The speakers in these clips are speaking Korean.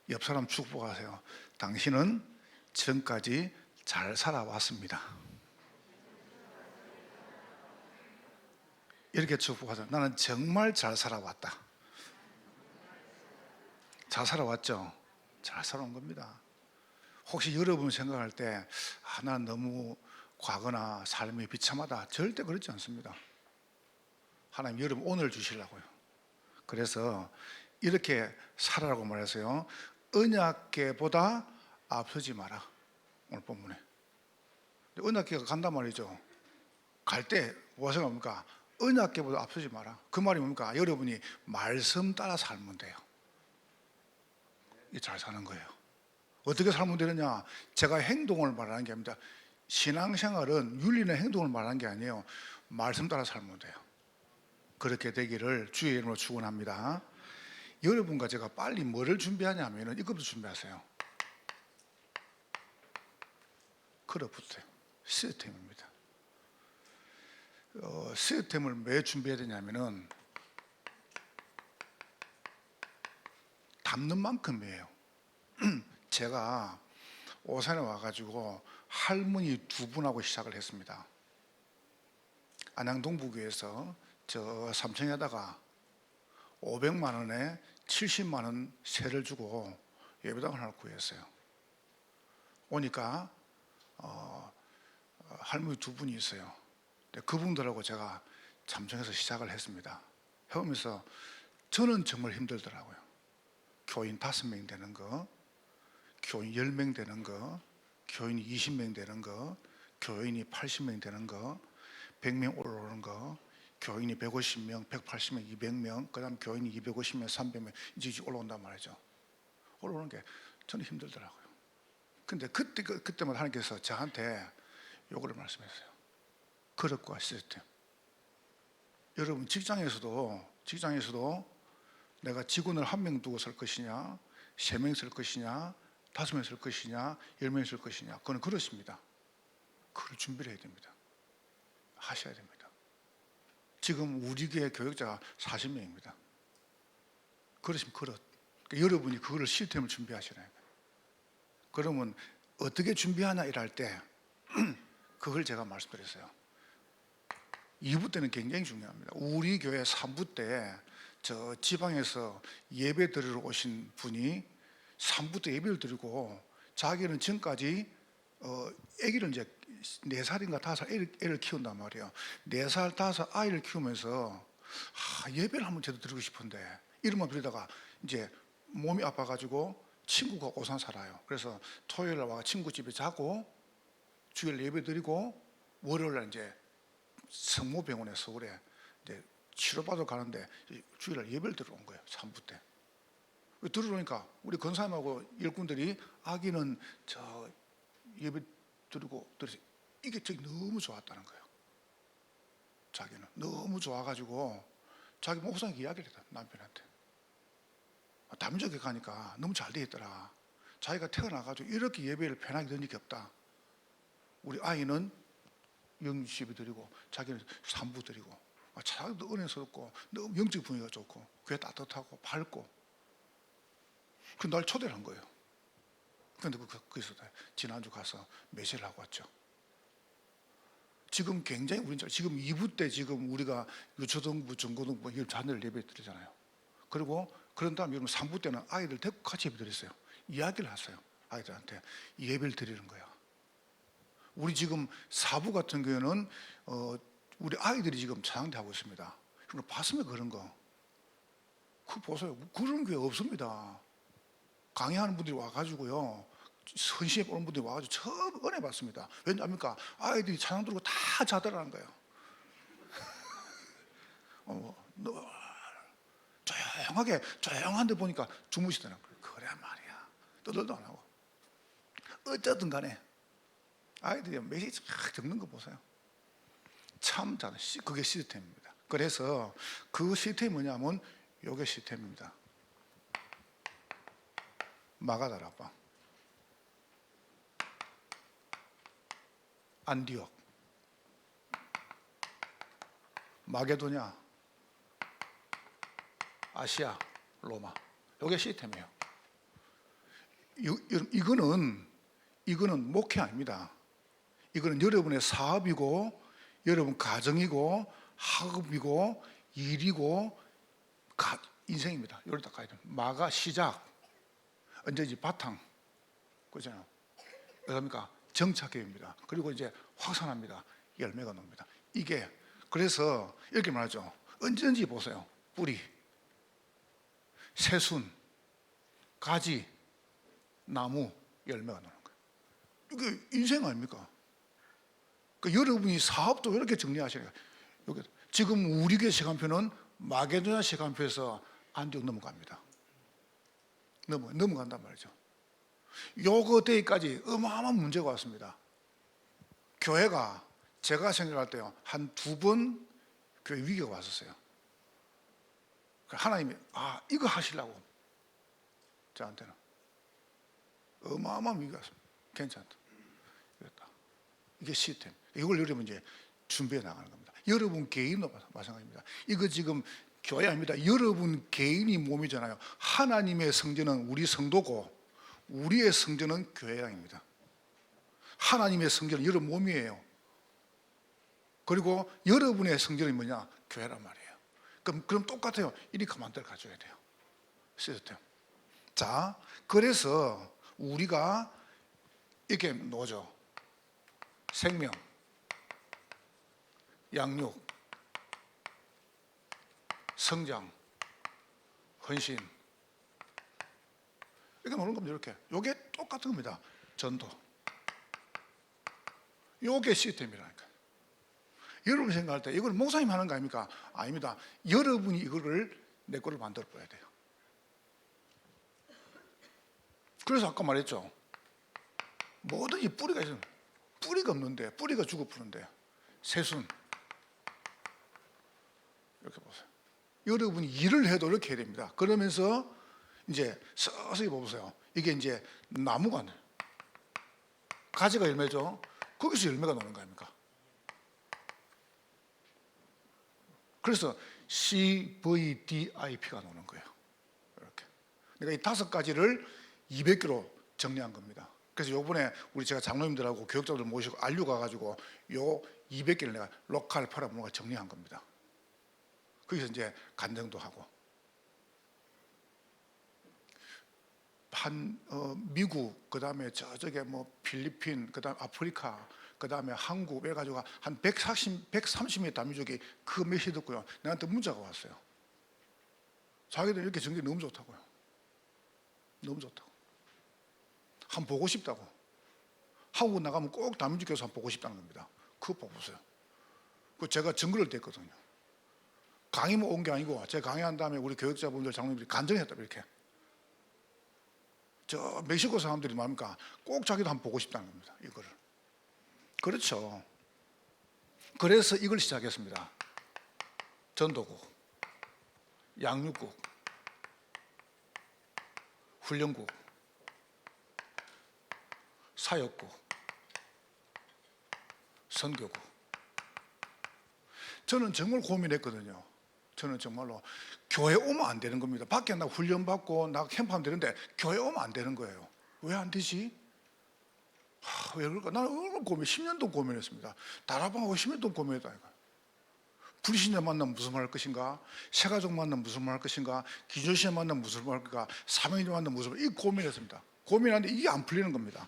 옆 사람 축복하세요. 당신은 지금까지 잘 살아왔습니다. 이렇게 축복하세요. 나는 정말 잘 살아왔다. 잘 살아왔죠? 잘 살아온 겁니다. 혹시 여러분 생각할 때 난 너무 과거나 삶이 비참하다, 절대 그렇지 않습니다. 하나님 여러분 오늘 주시려고요. 그래서 이렇게 살아라고 말해서요, 언약궤보다 앞서지 마라. 오늘 본문에 언약궤가 간단 말이죠. 갈 때 뭐가 생각합니까? 언약궤보다 앞서지 마라. 그 말이 뭡니까? 여러분이 말씀 따라 살면 돼요. 이게 잘 사는 거예요. 어떻게 살면 되느냐? 제가 행동을 말하는 게 아닙니다. 신앙생활은 윤리나 행동을 말하는 게 아니에요. 말씀 따라 살면 돼요. 그렇게 되기를 주의 이름으로 축원합니다. 여러분과 제가 빨리 뭐를 준비하냐면 이것도 준비하세요. 크로프트 시스템입니다. 시스템을 왜 준비해야 되냐면은 담는 만큼이에요. 제가 오산에 와가지고 할머니 두 분하고 시작을 했습니다. 안양동부교에서 저 삼청에다가 500만 원에 70만 원 세를 주고 예배당을 하나 구했어요. 오니까 할머니 두 분이 있어요. 그분들하고 제가 삼청에서 시작을 했습니다. 해보면서 저는 정말 힘들더라고요. 교인 5명 되는 거, 교인 10명 되는 거, 교인이 20명 되는 거, 교인이 80명 되는 거, 100명 올라오는 거, 교인이 150명, 180명, 200명, 그 다음 교인이 250명, 300명 이제 올라온단 말이죠. 올라오는 게 저는 힘들더라고요. 근데 그때마다 하나님께서 저한테 요거를 말씀했어요. 그릇과 시스템. 여러분 직장에서도 내가 직원을 1명 두고 살 것이냐, 3명 쓸 것이냐, 5명 쓸 것이냐, 10명 쓸 것이냐, 그건 그렇습니다. 그걸 준비를 해야 됩니다. 하셔야 됩니다. 지금 우리 교회 교역자가 40명입니다. 그러시면 그렇. 그러니까 여러분이 그거를 시스템을 준비하시라는 거예요. 그러면 어떻게 준비하냐 이럴 때 그걸 제가 말씀드렸어요. 2부 때는 굉장히 중요합니다. 우리 교회 3부 때 저 지방에서 예배 드리러 오신 분이 3부 때 예배를 드리고 자기는 지금까지 아기를 이제 4살인가 5살 애를 키운단 말이에요. 4살 5살 아이를 키우면서 예배를 한번 제대로 드리고 싶은데 이름만 드리다가 이제 몸이 아파가지고 친구가 오산 살아요. 그래서 토요일에 와 친구 집에 자고 주일 예배 드리고 월요일날 이제 성모병원에 서울에 이제 치료받으러 가는데 주일날 예배를 들으러 온 거예요. 3부 때. 들으러오니까 우리 권사님하고 일꾼들이 아기는 저 예배 드리고 들으서 이게 저기 너무 좋았다는 거예요. 자기는 너무 좋아가지고 자기 목사님께 이야기를 했다. 남편한테. 담임족에 가니까 너무 잘 돼 있더라. 자기가 태어나가지고 이렇게 예배를 편하게 드린 적이 없다. 우리 아이는 영주집에 드리고 자기는 3부 드리고 자기도 은혜스럽고 너무 영적 분위기가 좋고 교회 따뜻하고 밝고 그 날 초대를 한 거예요. 그런데 거기서 지난주 가서 메시지를 하고 왔죠. 지금 굉장히 지금 2부 때 지금 우리가 유초등부, 중고등부 이런 자녀를 예배 드리잖아요. 그리고 그런 다음에 여러분 3부 때는 아이들 데리고 같이 예배 드렸어요. 이야기를 했어요. 아이들한테 예배를 드리는 거야. 우리 지금 4부 같은 경우에는 우리 아이들이 지금 찬양대 하고 있습니다. 그럼 봤으면 그런 거. 그거 보세요. 그런 게 없습니다. 강의하는 분들이 와가지고요. 선심에 오는 분들이 와가지고 처음 은혜 받습니다. 왜냐합니까? 아이들이 찬양 들고 다 자더라는 거예요. 조용한데 보니까 주무시더라고요. 그래 말이야. 떠들도 안 하고. 어쨌든 간에 아이들이 메시지 막 적는 거 보세요. 참 잘, 그게 시스템입니다. 그래서 그 시스템이 뭐냐면 요게 시스템입니다. 마가다라파, 안디옥, 마게도냐, 아시아, 로마. 요게 시스템이에요. 이거는 목회 아닙니다. 이거는 여러분의 사업이고, 여러분 가정이고, 학업이고, 일이고, 인생입니다. 여기다 가야 돼요. 마가 시작, 언제지 바탕, 그렇잖아요. 그러니까 정착계입니다. 그리고 이제 확산합니다. 열매가 놉니다. 이게 그래서 이렇게 말하죠. 언제든지 보세요. 뿌리, 새순, 가지, 나무, 열매가 나는 거예요. 이게 인생 아닙니까? 그러니까 여러분이 사업도 이렇게 정리하시니까 여기 지금 우리 교회 시간표는 마게도냐 시간표에서 안디옥 넘어갑니다. 넘어간단 말이죠. 요거 때까지 어마어마한 문제가 왔습니다. 교회가 제가 생각할 때요 한 2번 교회 위기가 왔었어요. 하나님이 이거 하시려고 저한테는 어마어마한 위기가 왔습니다. 괜찮다. 이게 시스템. 이걸 여러분 이제 준비해 나가는 겁니다. 여러분 개인도 마찬가지입니다. 이거 지금 교회 아닙니다. 여러분 개인이 몸이잖아요. 하나님의 성전은 우리 성도고, 우리의 성전은 교회랑입니다. 하나님의 성전은 여러분 몸이에요. 그리고 여러분의 성전이 뭐냐? 교회란 말이에요. 그럼 똑같아요. 이리 가만들 가져야 돼요. 시스템. 자, 그래서 우리가 이렇게 노죠. 생명, 양육, 성장, 헌신, 이렇게 노는 겁니다. 이렇게. 요게 똑같은 겁니다. 전도. 요게 시스템이라니까. 여러분 생각할 때 이걸 목사님 하는 거 아닙니까? 아닙니다. 여러분이 이거를 내 거를 만들어 봐야 돼요. 그래서 아까 말했죠. 뭐든지 뿌리가 있으면, 뿌리가 없는데, 뿌리가 죽어 푸는데, 새순. 이렇게 보세요. 여러분이 일을 해도 이렇게 해야 됩니다. 그러면서 이제 서서히 보세요. 이게 이제 나무가 가지가 열매죠. 거기서 열매가 나오는 거 아닙니까? 그래서 CVDIP가 나오는 거예요. 이렇게. 내가 이 5가지를 200개로 정리한 겁니다. 그래서 요번에 제가 장로님들하고 교육자들 모시고 알류 가가지고 요 200개를 내가 로컬 파라보가 정리한 겁니다. 거기서 이제 간증도 하고 미국, 그 다음에 저쪽에 뭐 필리핀, 그 다음 아프리카, 그 다음에 한국 해가지고 한 130명 다민족이 그 메시지 듣고요. 나한테 문자가 왔어요. 자기들 이렇게 전기 너무 좋다고요. 너무 좋다고. 한번 보고 싶다고. 한국 나가면 꼭 다민족 교회에서 한번 보고 싶다는 겁니다. 그거 보세요. 그 제가 증거를 댔거든요. 강의만 온 게 아니고 제가 강의한 다음에 우리 교육자분들, 장로님들이 간증했다고 이렇게. 저 멕시코 사람들이 뭡니까? 꼭 자기도 한번 보고 싶다는 겁니다. 이거를. 그렇죠. 그래서 이걸 시작했습니다. 전도국, 양육국, 훈련국, 사역국, 선교국. 저는 정말 고민했거든요. 저는 정말로 교회 오면 안 되는 겁니다. 밖에 나 훈련받고 나 캠프하면 되는데 교회 오면 안 되는 거예요. 왜 안 되지? 왜 그럴까? 나는 얼마나 10년 동안 고민했습니다. 다락방하고 10년 동안 고민했다니까요. 불신자 만나면 무슨 말 할 것인가? 새가족 만나면 무슨 말 할 것인가? 기존신자 만나면 무슨 말 할 것인가? 사명인자 만나면 무슨 말, 이 고민했습니다. 고민하는데 이게 안 풀리는 겁니다.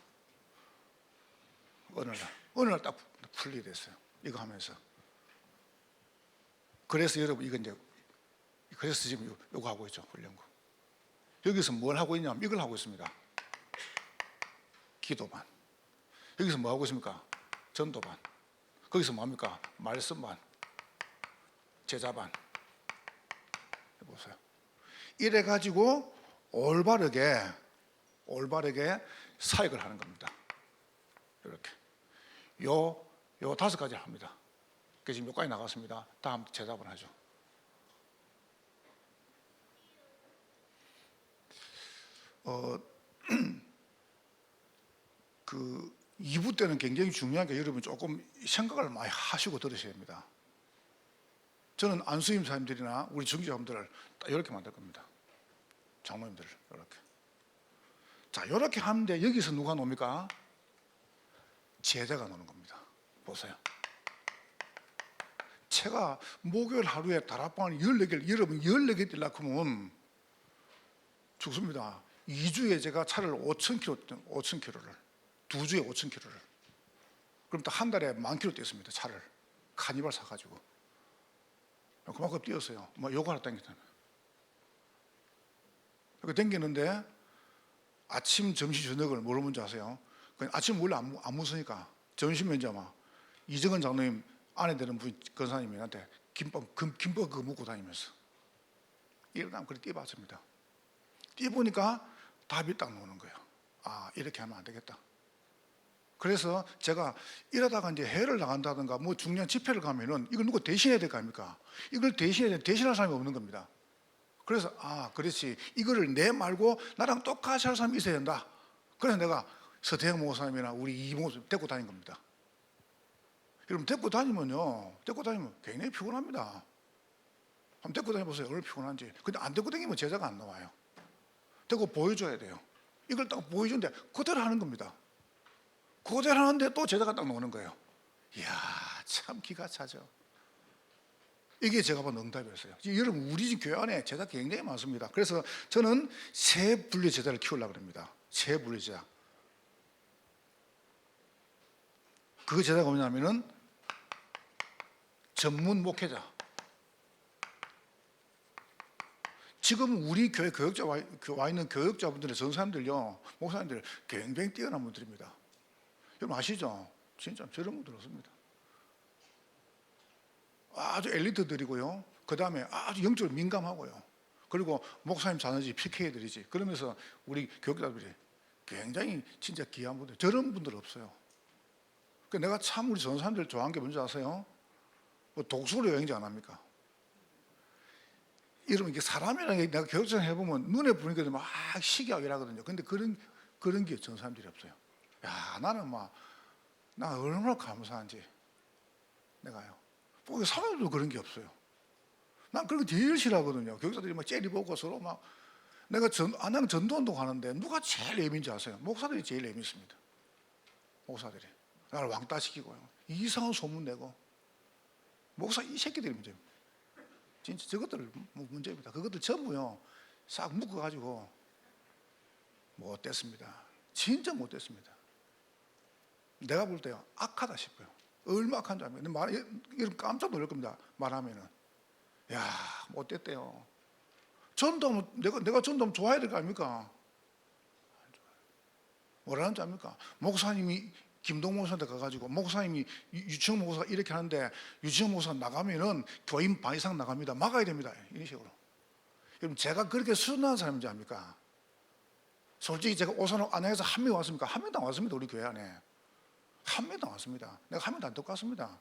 어느 날 딱 풀리게 됐어요. 이거 하면서. 그래서 여러분 그래서 지금 이거 하고 있죠. 훈련국. 여기서 뭘 하고 있냐면 이걸 하고 있습니다. 기도반. 여기서 뭐 하고 있습니까? 전도반. 거기서 뭐 합니까? 말씀반, 제자반. 보세요. 이래 가지고 올바르게 사역을 하는 겁니다. 이렇게. 요 5가지 합니다. 그래서 지금 여기까지 나갔습니다. 다음 제답을 하죠. 그 2부 때는 굉장히 중요한 게 여러분 조금 생각을 많이 하시고 들으셔야 됩니다. 저는 안수임 사님들이나 우리 중직자분들을 딱 이렇게 만들 겁니다. 장로님들을 이렇게. 자, 이렇게 하는데 여기서 누가 놉니까? 제자가 노는 겁니다. 보세요. 제가 목요일 하루에 다락방을 14개를, 여러분 14개 뛰려고 하면 죽습니다. 2주에 제가 차를 5,000km를, 2주에 5,000km를. 그럼 또 한 달에 10,000km 뛰었습니다. 차를. 카니발 사가지고. 그만큼 뛰었어요. 뭐 요가를 당겼잖아요. 그렇게 당기는데 아침, 점심, 저녁을 뭐로 먼저 하세요? 아침 원래 안 무서니까 점심에 이제 막 이정은 장로님 아내 되는 분 권사님이 나한테 김밥 그거 먹고 다니면서 일어나면 그렇게 뛰어봤습니다. 뛰어보니까 답이 딱 나오는 거예요. 아, 이렇게 하면 안 되겠다. 그래서 제가 이러다가 이제 해외를 나간다든가 뭐 중요한 집회를 가면은 이걸 누구 대신해야 될 거 아닙니까? 이걸 대신할 사람이 없는 겁니다. 그래서 아, 그렇지. 이거를 내 말고 나랑 똑같이 할 사람이 있어야 된다. 그래서 내가 서태영 목사님이나 우리 이 목사님 데리고 다닌 겁니다. 여러분 데리고 다니면 굉장히 피곤합니다. 한번 데리고 다녀보세요. 얼마나 피곤한지. 근데 안 데리고 다니면 제자가 안 나와요. 데리고 보여줘야 돼요. 이걸 딱 보여주는데 그대로 하는 겁니다. 그대로 하는데 또 제자가 딱 나오는 거예요. 이야, 참 기가 차죠. 이게 제가 본 응답이었어요. 여러분 우리 집 교회 안에 제자 굉장히 많습니다. 그래서 저는 세 분류의 제자를 키우려고 합니다. 세 분류의 제자. 그 제자가 뭐냐면은 전문 목회자. 지금 우리 교회 교역자 와 있는 교역자분들의 전사님들요, 목사님들 굉장히 뛰어난 분들입니다. 여러분 아시죠? 진짜 저런 분들 없습니다. 아주 엘리트들이고요. 그 다음에 아주 영적으로 민감하고요. 그리고 목사님 자녀지 PK들이지. 그러면서 우리 교육자들이 굉장히 진짜 귀한 분들. 저런 분들 없어요. 내가 참 우리 전사님들 좋아하는 게 뭔지 아세요? 뭐 독수리 여행지 안 합니까? 여러분 이게 사람이랑 내가 교육생 해보면 눈에 보니까 막 시기하고 이러거든요. 근데 그런 게 전사님들이 없어요. 야, 나는 나 얼마나 감사한지 내가요. 사람들도 그런 게 없어요. 난 그런 거 제일 싫어하거든요. 교육자들이 막 째리보고 서로 막. 내가 안양 전도운동 하는데 누가 제일 예민인지 아세요? 목사들이 제일 예민했습니다. 목사들이 나를 왕따시키고요, 이상한 소문 내고. 목사 이 새끼들이 문제입니다. 진짜 저것들 문제입니다. 그것들 전부요 싹 묶어가지고 못됐습니다. 진짜 못됐습니다. 내가 볼 때요 악하다 싶어요. 얼마 악한 줄 알면 여러분 깜짝 놀랄 겁니다. 말하면은 야, 못됐대요. 전도하면 내가 전도하면 좋아야 될 거 아닙니까? 뭐라는 줄 압니까? 목사님이 김동 목사한테 가가지고 목사님이 유치원 목사 이렇게 하는데 유치원 목사 나가면은 교인 반 이상 나갑니다. 막아야 됩니다. 이런 식으로. 여러분 제가 그렇게 순한 사람인지 압니까? 솔직히 제가 오산 안양에서 한 명 왔습니까? 한 명도 안 왔습니다. 우리 교회 안에 한 명도 안 왔습니다. 내가 한 명도 안 똑같습니다.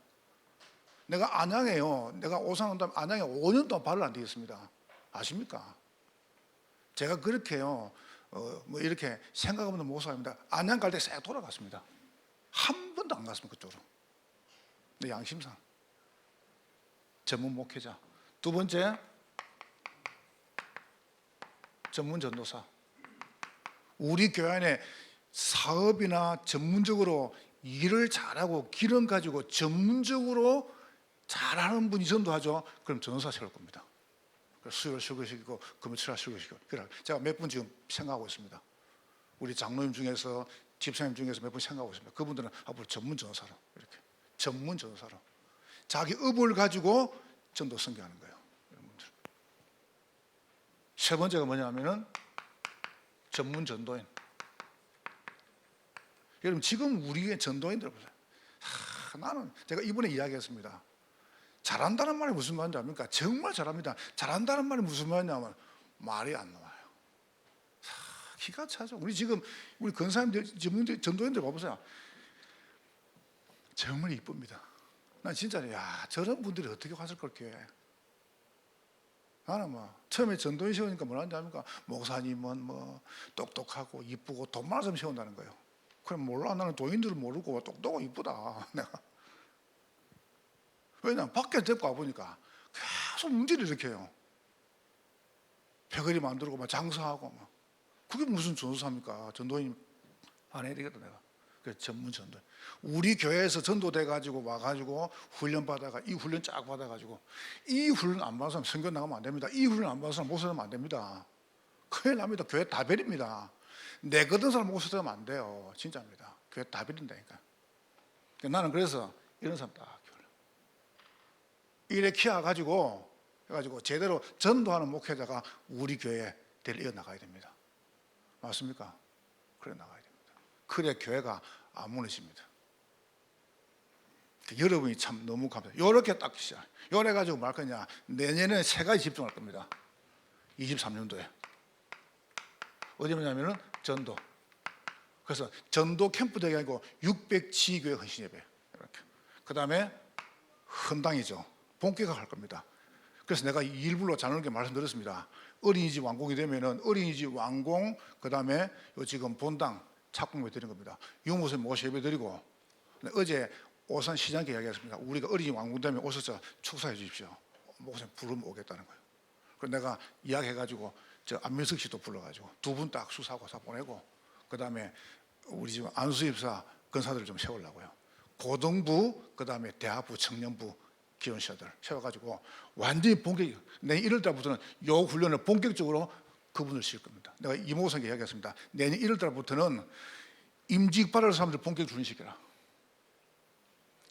내가 안양에요, 내가 오산 온다면 안양에 5년 동안 발을 안 디었습니다. 아십니까? 제가 그렇게요 뭐 이렇게 생각 없는 목사입니다. 안양 갈 때 싹 돌아갔습니다. 한 번도 안 갔습니다. 그쪽으로. 내 양심상. 전문 목회자. 두 번째, 전문 전도사. 우리 교회 안에 사업이나 전문적으로 일을 잘하고 기름 가지고 전문적으로 잘하는 분이 전도하죠. 그럼 전도사 세울 겁니다. 수요일 설교시키고 금요일 설교시키고. 제가 몇 분 지금 생각하고 있습니다. 우리 장로님 중에서 집사님 중에서 몇 분 생각하고 있습니다. 그분들은 앞으로 전문 전도사로, 이렇게 전문 전도사로 자기 업을 가지고 전도 선교하는 거예요. 여러분들. 세 번째가 뭐냐면은 전문 전도인. 여러분 지금 우리의 전도인들 보세요. 나는 제가 이번에 이야기했습니다. 잘한다는 말이 무슨 말인지 압니까? 정말 잘합니다. 잘한다는 말이 무슨 말이냐면 말이 안 나와요. 기가 차죠. 우리 지금 우리 권사님들, 전도인들 봐보세요. 정말 이쁩니다. 난 진짜 야, 저런 분들이 어떻게 왔을 걸 교회. 나는 처음에 전도인 세우니까 뭐라는지 압니까? 목사님은 똑똑하고 이쁘고 돈 많은 사람 세운다는 거예요. 그럼 몰라. 나는 도인들을 모르고 똑똑하고 이쁘다. 내가. 왜냐면 밖에 데리고 와보니까 계속 문제를 일으켜요. 패거리 만들고 장사하고 그게 무슨 전도사입니까? 전도인 안 해야 되겠다 내가. 그 전문 전도. 우리 교회에서 전도돼 가지고 와 가지고 훈련 받아가 이 훈련 쫙 받아 가지고 이 훈련 안 받은 사람 선교 나가면 안 됩니다. 이 훈련 안 받은 사람 목사 되면 안 됩니다. 큰일 납니다. 교회 다 버립니다. 내 거든 사람 목사 되면 안 돼요. 진짜입니다. 교회 다 버린다니까. 나는 그래서 이런 사람 딱 이래 키워 가지고 해가지고 제대로 전도하는 목회자가 우리 교회에 데리어 나가야 됩니다. 맞습니까? 그래 나가야 됩니다. 그래 교회가 안 무너집니다. 여러분이 참 너무 감사해요. 요렇게 딱 시작. 요래 가지고 말 거냐? 내년에 세 가지 집중할 겁니다. 23년도에. 어디 보냐면은 전도. 그래서 전도 캠프 대회 아니고 600지교회 헌신 예배. 이렇게. 그다음에 헌당이죠. 본격화할 겁니다. 그래서 내가 일부러 자누르게 말씀드렸습니다. 어린이집 완공이 되면은 어린이집 완공, 그다음에 요 지금 본당 착공해 드린 겁니다. 유모세 모셔 예배 드리고 어제 오산 시장께 이야기했습니다. 우리가 어린이집 완공되면 오셔서 축사해 주십시오. 목사님 부르면 오겠다는 거예요. 그래서 내가 이야기해가지고 저 안민석 씨도 불러가지고 두 분 딱 수사고사 보내고 그다음에 우리 지금 안수입사 근사들을 좀 세우려고요. 고등부, 그다음에 대학부, 청년부 기원시들 세워가지고 완전히 본격. 내년 1월 달부터는 요 훈련을 본격적으로 그분을 실 겁니다. 내가 이모선께 이야기했습니다. 내년 1월 달부터는 임직 받을 사람들 본격 훈련시켜라.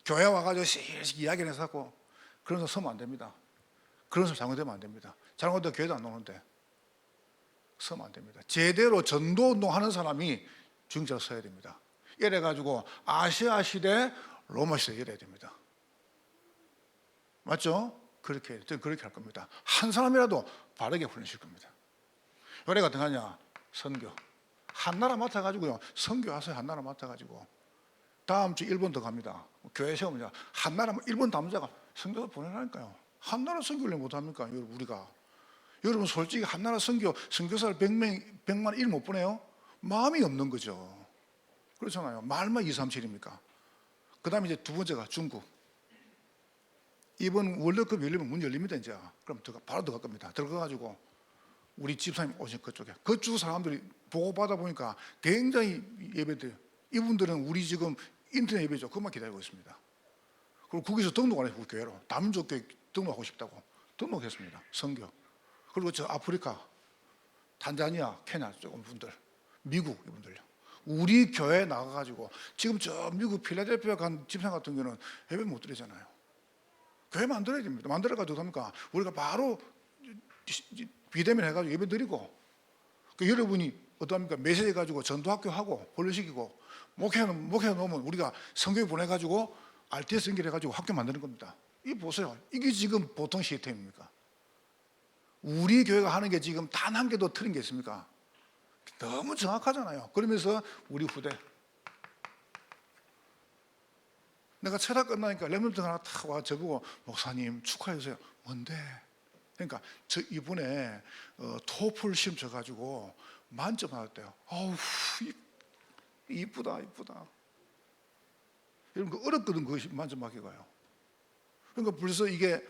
교회 와가지고 실시 이야기를 해서 하고 그런 사람 서면 안 됩니다. 그런 사람 잘못되면 안 됩니다. 잘못되면 교회도 안 오는데 서면 안 됩니다. 제대로 전도 운동하는 사람이 중자로 서야 됩니다. 이래가지고 아시아 시대, 로마 시대 이래야 됩니다. 맞죠? 그렇게 할 겁니다. 한 사람이라도 바르게 훈련실 겁니다. 요래 같은 거 하냐? 선교. 한 나라 맡아가지고요. 선교하세요. 한 나라 맡아가지고. 다음 주 일본 더 갑니다. 교회 세우면 한 나라, 일본 담자가 선교 보내라니까요. 한 나라 선교를 못합니까? 우리가. 여러분 솔직히 한 나라 선교사를 100만 일 못 보내요? 마음이 없는 거죠. 그렇잖아요. 말만 2, 3, 7입니까? 그 다음에 이제 두 번째가 중국. 이번 월드컵 열리면 문 열립니다, 이제. 그럼 바로 들어갈 겁니다. 들어가가지고 우리 집사님 오신 그쪽에. 그쪽 사람들이 보고받아 보니까 굉장히 예배드려요. 이분들은 우리 지금 인터넷 예배죠. 그것만 기다리고 있습니다. 그리고 거기서 등록을 해요, 우리 교회로. 다민족교회 등록하고 싶다고. 등록했습니다. 선교. 그리고 저 아프리카, 탄자니아, 케냐 조금 분들, 미국 이분들요. 우리 교회에 나가가지고 지금 저 미국 필라델피아 간 집사 같은 경우는 예배 못 드리잖아요. 교회 만들어야 됩니다. 만들어가지고 합니까? 우리가 바로 비대면 해가지고 예배 드리고 여러분이 어떠합니까? 메시지 가지고 전도학교 하고 훈련시키고 목회 놓으면 우리가 성교에 보내가지고 RTS 연결해가지고 학교 만드는 겁니다. 이 보세요. 이게 지금 보통 시스템입니까? 우리 교회가 하는 게 지금 단 한 개도 틀린 게 있습니까? 너무 정확하잖아요. 그러면서 우리 후대 내가 철학 끝나니까 랩런트 하나 탁 와 저보고 목사님 축하해주세요. 뭔데? 그러니까 저 이번에 토플 시험 쳐가지고 만점 받았대요. 어우 이쁘다. 여러분 그 어렵거든 그것이 만점 받기가요. 그러니까 벌써 이게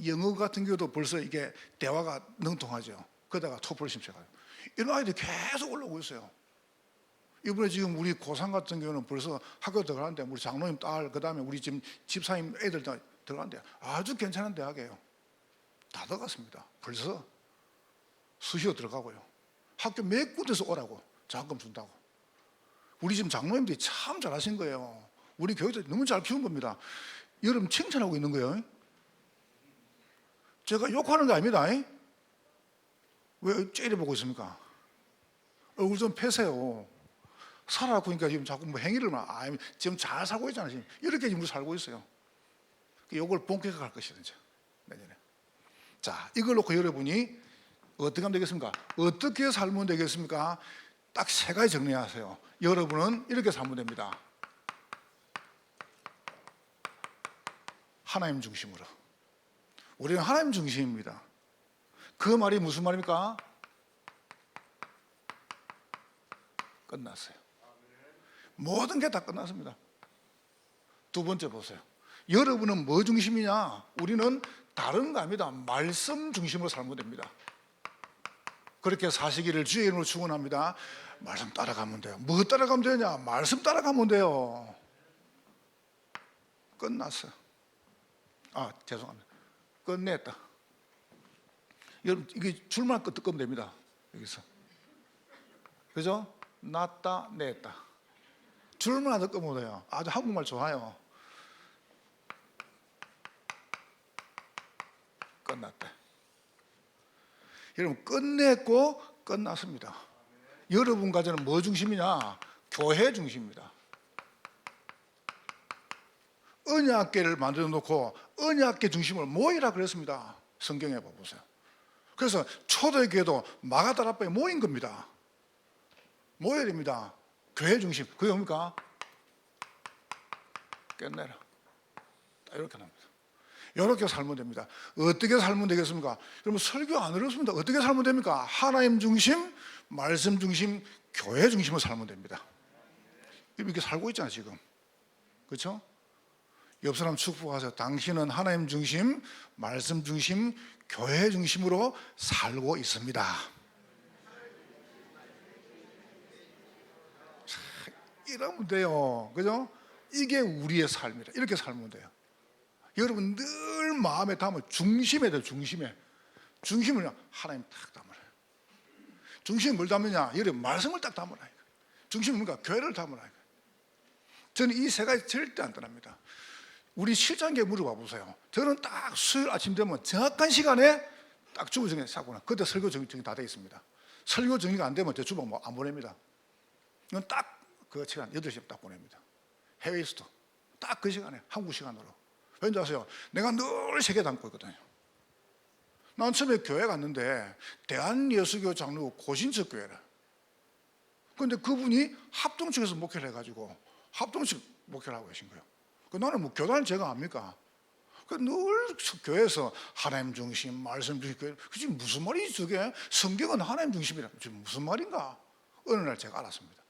영어 같은 경우도 벌써 이게 대화가 능통하죠. 그러다가 토플 시험 쳐가지고 이런 아이들이 계속 올라오고 있어요. 이번에 지금 우리 고3 같은 경우는 벌써 학교 들어가는데 우리 장로님 딸 그다음에 우리 지금 집사님 애들 다 들어가는데 아주 괜찮은 대학이에요. 다 들어갔습니다. 벌써 수시로 들어가고요. 학교 몇 군데서 오라고 장학금 준다고. 우리 지금 장로님들이 참 잘하신 거예요. 우리 교육들 너무 잘 키운 겁니다. 여러분 칭찬하고 있는 거예요. 제가 욕하는 거 아닙니다. 왜 째려보고 있습니까? 얼굴 좀 펴세요. 살아갖고 그러니까 지금 자꾸 뭐 행위를 지금 잘 살고 있잖아요. 지금. 이렇게 지금 우리 살고 있어요. 이걸 본격화할 것이다 이제 내년에. 자, 이걸 놓고 여러분이 어떻게 하면 되겠습니까? 어떻게 살면 되겠습니까? 딱 세 가지 정리하세요. 여러분은 이렇게 살면 됩니다. 하나님 중심으로. 우리는 하나님 중심입니다. 그 말이 무슨 말입니까? 끝났어요. 모든 게 다 끝났습니다. 두 번째 보세요. 여러분은 뭐 중심이냐? 우리는 다른 거 아닙니다. 말씀 중심으로 살면 됩니다. 그렇게 사시기를 주의 이름으로 축원합니다. 말씀 따라가면 돼요. 뭐 따라가면 되냐? 말씀 따라가면 돼요. 끝났어요. 죄송합니다. 끝냈다. 여러분, 이게 줄만 끄면 됩니다. 여기서. 그죠? 났다, 냈다. 줄만 하나 끄면 돼요. 아주 한국말 좋아요. 끝났다. 여러분, 끝냈고 끝났습니다. 여러분 과제는 뭐 중심이냐? 교회 중심입니다. 언약궤를 만들어 놓고 언약궤 중심을 모이라 그랬습니다. 성경에 봐보세요. 그래서 초대교회도 마가다라 앞에 모인 겁니다. 모여야 됩니다. 교회 중심. 그게 뭡니까? 끝내라. 이렇게 합니다. 이렇게 살면 됩니다. 어떻게 살면 되겠습니까? 여러분, 설교 안 어렵습니다. 어떻게 살면 됩니까? 하나님 중심, 말씀 중심, 교회 중심으로 살면 됩니다. 이렇게 살고 있잖아요, 지금. 그렇죠? 옆 사람 축복하세요. 당신은 하나님 중심, 말씀 중심, 교회 중심으로 살고 있습니다. 이러면 돼요. 그죠? 이게 우리의 삶이다. 이렇게 살면 돼요. 여러분 늘 마음에 담을 중심에 돼요. 중심을 하나님 딱 담으라. 중심이 뭘 담느냐? 여러분 말씀을 딱 담으라. 중심이 뭔가? 교회를 담으라. 저는 이 세 가지 절대 안 떠납니다. 우리 실장께 물어봐 보세요. 저는 딱 수요일 아침 되면 정확한 시간에 딱 주보 정리 사고나 그때 설교 정리 다 되어 있습니다. 설교 정리가 안 되면 제 주보 안 보냅니다. 이건 딱 그 시간 8시에 딱 보냅니다. 해외에 있어도 딱 그 시간에 한국 시간으로. 왠지 아세요? 내가 늘 세계 담고 있거든요. 난 처음에 교회 갔는데 대한예수교 장로 고신석 교회라. 그런데 그분이 합동측에서 목회를 해가지고 합동측 목회를 하고 계신 거예요. 나는 뭐 교단을 제가 압니까? 늘 교회에서 하나님 중심, 말씀 중심, 그 지금 무슨 말이지 저게? 성경은 하나님 중심이라. 지금 무슨 말인가? 어느 날 제가 알았습니다.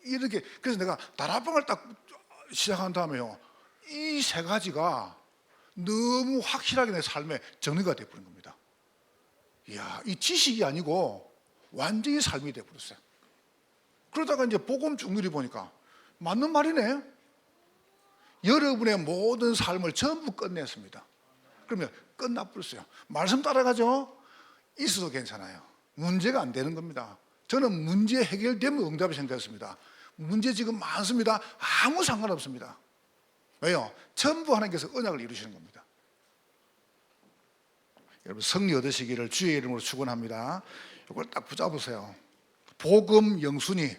이렇게. 그래서 내가 다락방을 딱 시작한 다음에요, 이 세 가지가 너무 확실하게 내 삶에 정리가 되어버린 겁니다. 이야, 이 지식이 아니고 완전히 삶이 되어버렸어요. 그러다가 이제 복음 쭉 누려보니까 맞는 말이네. 여러분의 모든 삶을 전부 끝냈습니다. 그러면 끝나버렸어요. 말씀 따라가죠? 있어도 괜찮아요. 문제가 안 되는 겁니다. 저는 문제 해결되면 응답이 생겼습니다. 문제 지금 많습니다. 아무 상관없습니다. 왜요? 전부 하나님께서 언약을 이루시는 겁니다. 여러분 승리 얻으시기를 주의 이름으로 축원합니다. 이걸 딱 붙잡으세요. 복음 영순위,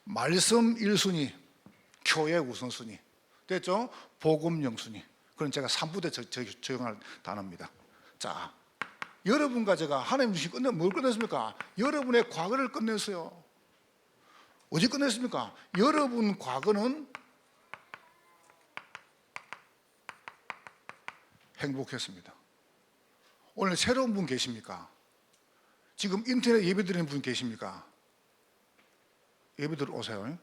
말씀 1순위, 교회 우선순위. 됐죠? 복음 영순위. 그건 제가 3부대 적용할 단어입니다. 자, 여러분과 제가 하나님 주신 뭘 끝냈습니까? 여러분의 과거를 끝냈어요. 어디 끝냈습니까? 여러분 과거는 행복했습니다. 오늘 새로운 분 계십니까? 지금 인터넷 예배 드리는 분 계십니까? 예배 들어 오세요.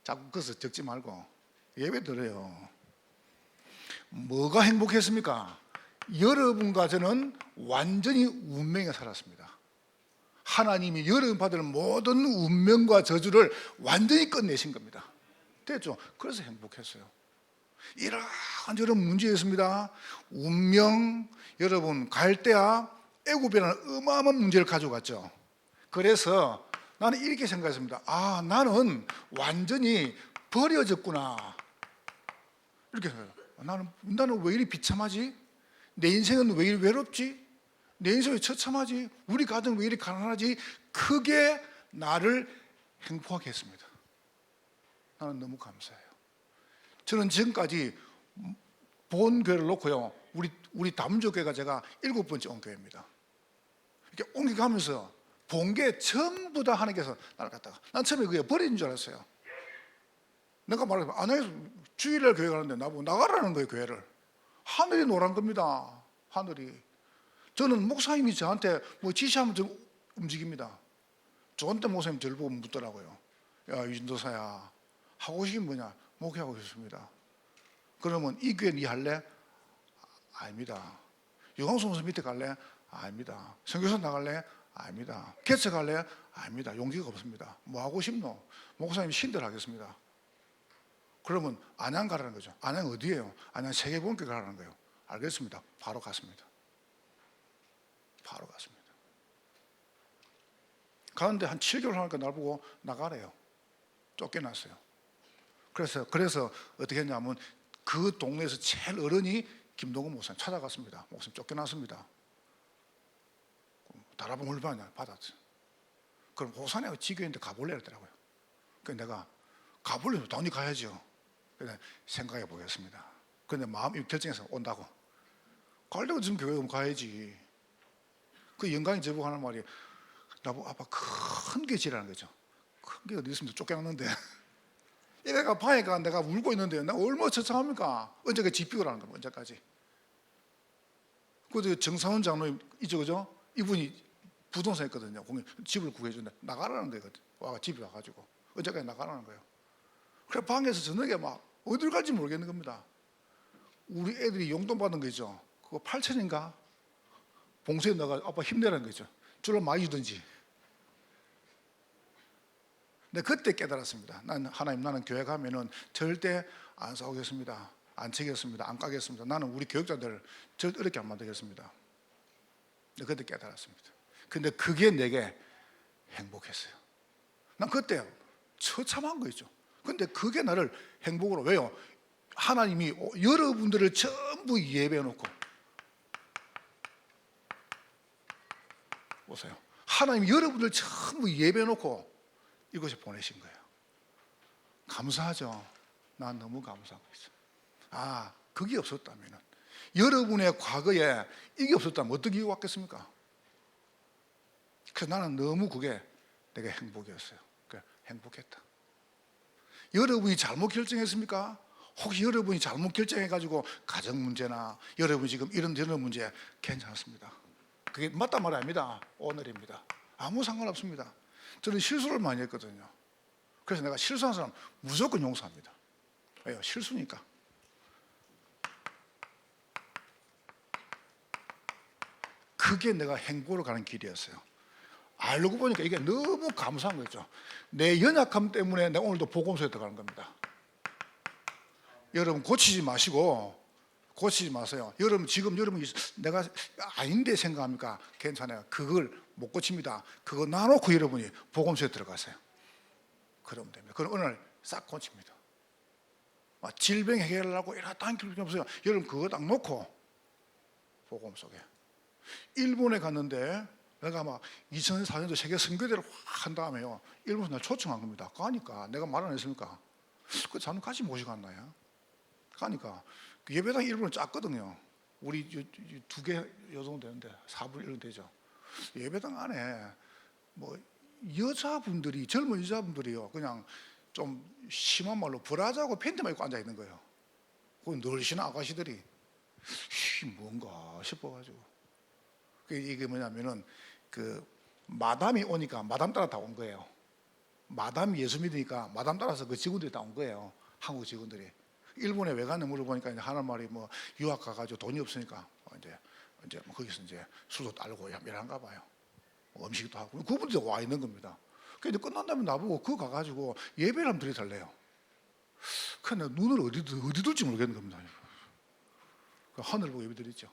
자꾸 그래서 적지 말고 예배 드려요. 뭐가 행복했습니까? 여러분과 저는 완전히 운명에 살았습니다. 하나님이 여러분 받을 모든 운명과 저주를 완전히 끝내신 겁니다. 됐죠? 그래서 행복했어요. 이런저런 문제였습니다. 운명, 여러분 갈대아, 애굽이라는 어마어마한 문제를 가져갔죠. 그래서 나는 이렇게 생각했습니다. 나는 완전히 버려졌구나. 이렇게 생각해요. 나는 왜 이리 비참하지? 내 인생은 왜 이리 외롭지? 내 인생이 왜 처참하지? 우리 가정은 왜 이리 가난하지? 그게 나를 행복하게 했습니다. 나는 너무 감사해요. 저는 지금까지 본 교회를 놓고요, 우리 담조교회가 제가 7번째 온 교회입니다. 이렇게 옮겨가면서 본 게 전부 다 하나님께서 나를 갖다가, 난 처음에 그게 버리는 줄 알았어요. 내가 말하면 안양에서 주일날 교회 가는데 나보고 나가라는 거예요. 교회를. 하늘이 노란 겁니다. 하늘이. 저는 목사님이 저한테 뭐 지시하면 좀 움직입니다. 좋은 때 목사님 저를 보고 묻더라고요. 야, 유진도사야, 하고 싶은 게 뭐냐? 목회하고 싶습니다. 그러면 이 교회 니 할래? 아닙니다. 유광수 밑에 갈래? 아닙니다. 선교사 나갈래? 아닙니다. 개척할래? 아닙니다. 용기가 없습니다. 뭐 하고 싶노? 목사님 신들 하겠습니다. 그러면 안양 가라는 거죠. 안양 어디예요? 안양 세계본교 가라는 거예요. 알겠습니다. 바로 갔습니다. 바로 갔습니다. 가는데 한 7개월 하니까 날 보고 나가래요. 쫓겨났어요. 그래서 어떻게 했냐면 그 동네에서 제일 어른이 김동건 목사님 찾아갔습니다. 목사님 쫓겨났습니다. 다라봉 얼마냐 받았어요. 그럼 호산에 지교인데 가볼래 그러더라고요. 그래서 내가 가볼래요. 당연히 가야죠. 그래서 생각해 보겠습니다. 근데 마음이 결정해서 온다고. 가려고 지금 교회 오면 가야지. 그 영광이 저보고 하는 말이 나보고 아빠 큰 게 지라는 거죠. 큰 게 어디 있습니까? 쫓겨났는데. 이래가 방에가 내가 울고 있는데 내가 얼마나 처참합니까? 언제까 집비고라는 겁니다. 언제까지. 그 정사원 장로님 있죠, 그죠? 이분이 부동산 있거든요. 집을 구해준다. 나가라는 거예요. 와가 집에 와가지고 언제까지 나가라는 거예요. 그래 방에서 저녁에 막 어딜 갈지 모르겠는 겁니다. 우리 애들이 용돈 받는 거죠. 그거 8천인가? 봉쇄에 넣어가 아빠 힘내라는 거죠. 줄로 많이 주든지. 근데 그때 깨달았습니다. 하나님 나는 교회 가면은 절대 안 싸우겠습니다. 안 치겠습니다. 안 까겠습니다. 나는 우리 교육자들 절대 어렵게 안 만들겠습니다. 근데 그때 깨달았습니다. 근데 그게 내게 행복했어요. 난 그때 처참한 거 있죠. 근데 그게 나를 행복으로. 왜요? 하나님이 여러분들을 전부 예배해 놓고 보세요. 하나님이 여러분들 전부 예배해 놓고 이곳에 보내신 거예요. 감사하죠. 난 너무 감사하고 있어요. 그게 없었다면 여러분의 과거에 이게 없었다면 어떻게 왔겠습니까? 그래서 나는 너무 그게 내게 행복이었어요. 행복했다. 여러분이 잘못 결정했습니까? 혹시 여러분이 잘못 결정해가지고 가정 문제나 여러분이 지금 이런 저런 문제 괜찮습니다. 그게 맞단 말이 아닙니다. 오늘입니다. 아무 상관없습니다. 저는 실수를 많이 했거든요. 그래서 내가 실수한 사람 무조건 용서합니다. 왜요? 실수니까. 그게 내가 행복으로 가는 길이었어요. 알고 보니까 이게 너무 감사한 거죠. 내 연약함 때문에 내가 오늘도 복음서에 들어가는 겁니다. 여러분 고치지 마시고 고치지 마세요. 여러분 지금 여러분이 내가 아닌데 생각합니까? 괜찮아요. 그걸 못 고칩니다. 그거 놔놓고 여러분이 복음서에 들어가세요. 그러면 됩니다. 그럼 어느 날 싹 고칩니다. 질병 해결하려고 이렇다 필요 없어요. 여러분 그거 딱 놓고 복음 속에. 일본에 갔는데 내가 막 2004년도 세계 선교대를 확 한 다음에요. 일본에서 날 초청한 겁니다. 가니까 내가 말 안 했습니까? 그 저는 같이 모시고 갔나요? 가니까 그 예배당 일본은 작거든요. 우리 두 개 요 정도 되는데 4분 1은 되죠. 예배당 안에 뭐 여자분들이 젊은 여자분들이요. 그냥 좀 심한 말로 브라자하고 팬티만 입고 앉아 있는 거예요. 거기 늘씬한 아가씨들이 뭔가 싶어가지고. 이게 뭐냐면은 그 마담이 오니까 마담 따라 다 온 거예요. 마담이 예수 믿으니까 마담 따라서 그 직원들이 다 온 거예요. 한국 직원들이. 일본에 왜 갔냐 물어보니까 이제 하는 말이 뭐 유학 가가지고 돈이 없으니까 이제 뭐 거기서 이제 술도 따르고 이런가 봐요. 음식도 하고 그분들이 와 있는 겁니다. 그래서 끝난 다음에 나보고 그거 가가지고 예배를 한번 드려달래요. 그래서 눈을 어디 둘지 모르겠는 겁니다. 하늘 보고 예배 드리죠.